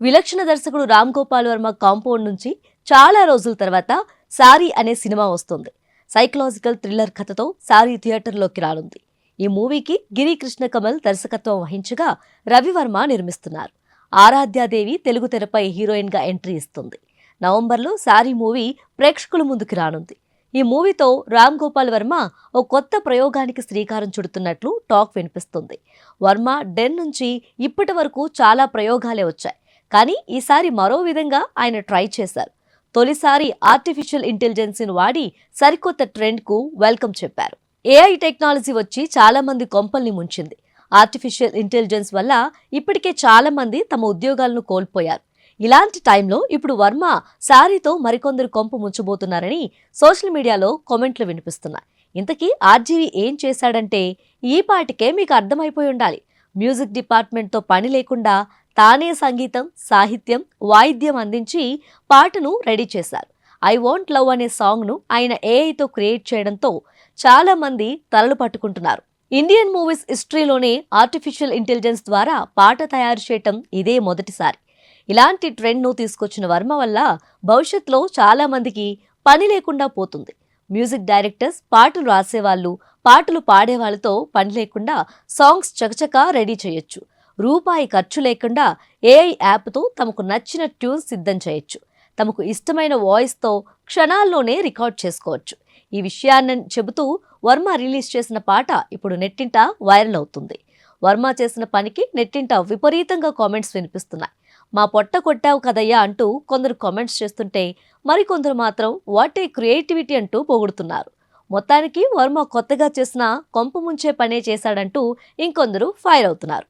విలక్షణ దర్శకుడు రామ్ గోపాల్ వర్మ కాంపౌండ్ నుంచి చాలా రోజుల తర్వాత సారీ అనే సినిమా వస్తుంది. సైకలాజికల్ థ్రిల్లర్ కథతో సారీ థియేటర్లోకి రానుంది. ఈ మూవీకి గిరి కృష్ణ కమల్ దర్శకత్వం వహించగా రవివర్మ నిర్మిస్తున్నారు. ఆరాధ్యాదేవి తెలుగు తెరపై హీరోయిన్ గా ఎంట్రీ ఇస్తుంది. నవంబర్లో సారీ మూవీ ప్రేక్షకుల ముందుకు రానుంది. ఈ మూవీతో రామ్ గోపాల్ వర్మ ఓ కొత్త ప్రయోగానికి శ్రీకారం చుడుతున్నట్లు టాక్ వినిపిస్తుంది. వర్మ డెన్ నుంచి ఇప్పటి వరకు చాలా ప్రయోగాలే వచ్చాయి. కానీ ఈసారి మరో విధంగా ఆయన ట్రై చేశారు. తొలిసారి ఆర్టిఫిషియల్ ఇంటెలిజెన్స్ను వాడి సరికొత్త ట్రెండ్కు వెల్కమ్ చెప్పారు. ఏఐ టెక్నాలజీ వచ్చి చాలా మంది కొంపల్ని ముంచింది. ఆర్టిఫిషియల్ ఇంటెలిజెన్స్ వల్ల ఇప్పటికే చాలా మంది తమ ఉద్యోగాలను కోల్పోయారు. ఇలాంటి టైంలో ఇప్పుడు వర్మ సారీతో మరికొందరు కొంప ముంచబోతున్నారని సోషల్ మీడియాలో కామెంట్లు వినిపిస్తున్నాయి. ఇంతకీ ఆర్జీవి ఏం చేశాడంటే ఈ పాటికే మీకు అర్థమైపోయి ఉండాలి. మ్యూజిక్ డిపార్ట్మెంట్తో పని లేకుండా తానే సంగీతం, సాహిత్యం, వాయిద్యం అందించి పాటను రెడీ చేశారు. ఐ వాంట్ లవ్ అనే సాంగ్ను ఆయన ఏఐతో క్రియేట్ చేయడంతో చాలా మంది తలలు పట్టుకుంటున్నారు. ఇండియన్ మూవీస్ హిస్టరీలోనే ఆర్టిఫిషియల్ ఇంటెలిజెన్స్ ద్వారా పాట తయారు చేయటం ఇదే మొదటిసారి. ఇలాంటి ట్రెండ్ను తీసుకొచ్చిన వర్మ వల్ల భవిష్యత్తులో చాలా మందికి పని లేకుండా పోతుంది. మ్యూజిక్ డైరెక్టర్స్, పాటలు రాసేవాళ్ళు, పాటలు పాడేవాళ్ళతో పని లేకుండా సాంగ్స్ చకచకా రెడీ చేయొచ్చు. రూపాయి ఖర్చు లేకుండా ఏఐ యాప్తో తమకు నచ్చిన ట్యూన్స్ సిద్ధం చేయొచ్చు. తమకు ఇష్టమైన వాయిస్తో క్షణాల్లోనే రికార్డ్ చేసుకోవచ్చు. ఈ విషయాన్ని చెబుతూ వర్మ రిలీజ్ చేసిన పాట ఇప్పుడు నెట్టింట వైరల్ అవుతుంది. వర్మ చేసిన పనికి నెట్టింట విపరీతంగా కామెంట్స్ వినిపిస్తున్నాయి. మా పొట్ట కొట్టావు కదయ్యా అంటూ కొందరు కామెంట్స్ చేస్తుంటే మరికొందరు మాత్రం వాట్ ఏ క్రియేటివిటీ అంటూ పొగుడుతున్నారు. మొత్తానికి వర్మ కొత్తగా చేసిన కొంప ముంచే పనే చేశాడంటూ ఇంకొందరు ఫైర్ అవుతున్నారు.